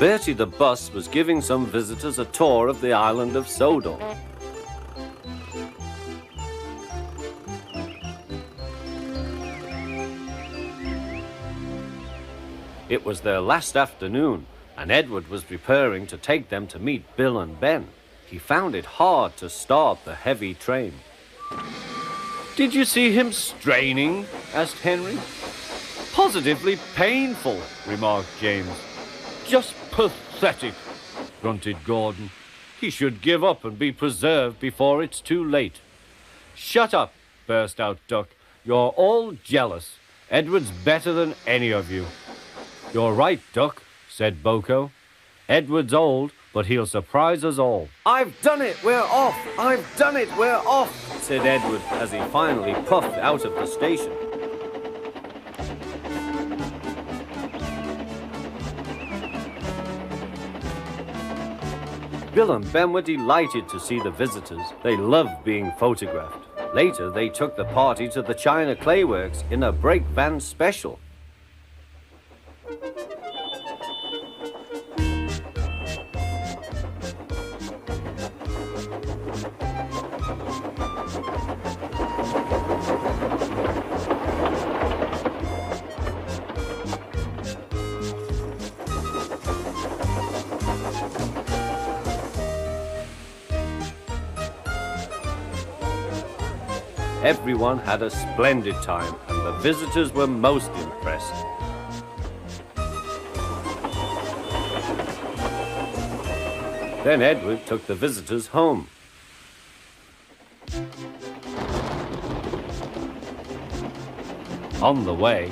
Bertie the bus was giving some visitors a tour of the island of Sodor. It was their last afternoon, and Edward was preparing to take them to meet Bill and Ben. He found it hard to start the heavy train. "Did you see him straining?" asked Henry. "Positively painful," remarked James. "Just pathetic," grunted Gordon. "He should give up and be preserved before it's too late." "Shut up," burst out Duck. "You're all jealous. Edward's better than any of you." "You're right, Duck," said Boko. "Edward's old, but he'll surprise us all." "I've done it, we're off! I've done it, we're off!" said Edward as he finally puffed out of the station. Bill and Ben were delighted to see the visitors. They loved being photographed. Later, they took the party to the China Clay Works in a brake van special. Everyone had a splendid time, and the visitors were most impressed. Then Edward took the visitors home. On the way,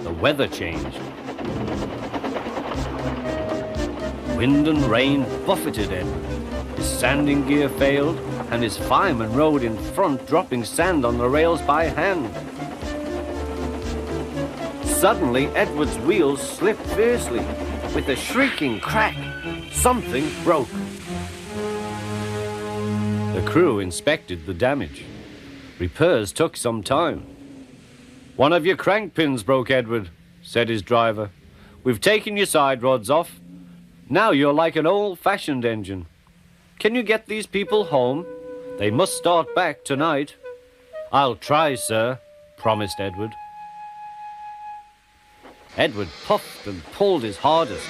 the weather changed. Wind and rain buffeted Edward. His sanding gear failed, and his fireman rode in front, dropping sand on the rails by hand. Suddenly, Edward's wheels slipped fiercely. With a shrieking crack, something broke. The crew inspected the damage. Repairs took some time. "One of your crank pins broke, Edward," said his driver. "We've taken your side rods off. Now you're like an old-fashioned engine. Can you get these people home? They must start back tonight." "I'll try, sir," promised Edward. Edward puffed and pulled his hardest,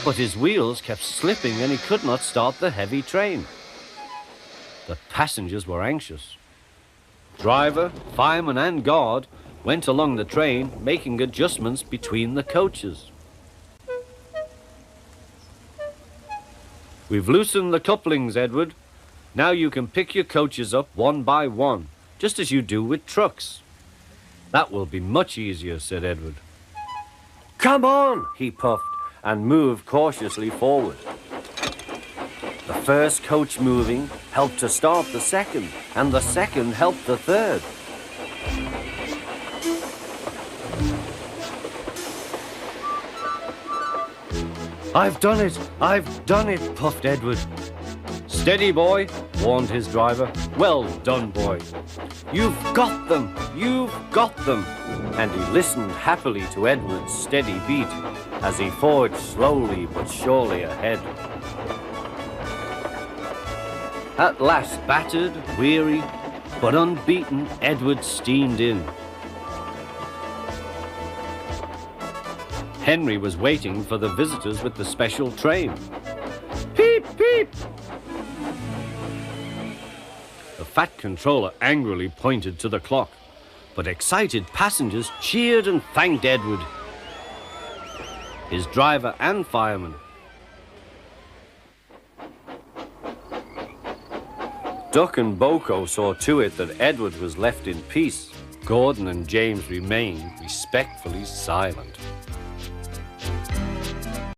but his wheels kept slipping and he could not start the heavy train. The passengers were anxious. Driver, fireman and guard went along the train, making adjustments between the coaches. "We've loosened the couplings, Edward. Now you can pick your coaches up one by one, just as you do with trucks." "That will be much easier," said Edward. "Come on," he puffed, and moved cautiously forward. The first coach moving helped to start the second, and the second helped the third. "I've done it! I've done it!" puffed Edward. "Steady, boy," warned his driver. "Well done, boy. You've got them! You've got them!" And he listened happily to Edward's steady beat as he forged slowly but surely ahead. At last, battered, weary, but unbeaten, Edward steamed in. Henry was waiting for the visitors with the special train. "Peep, peep!" The fat controller angrily pointed to the clock, but excited passengers cheered and thanked Edward, his driver and fireman. Duck and Boko saw to it that Edward was left in peace. Gordon and James remained respectfully silent.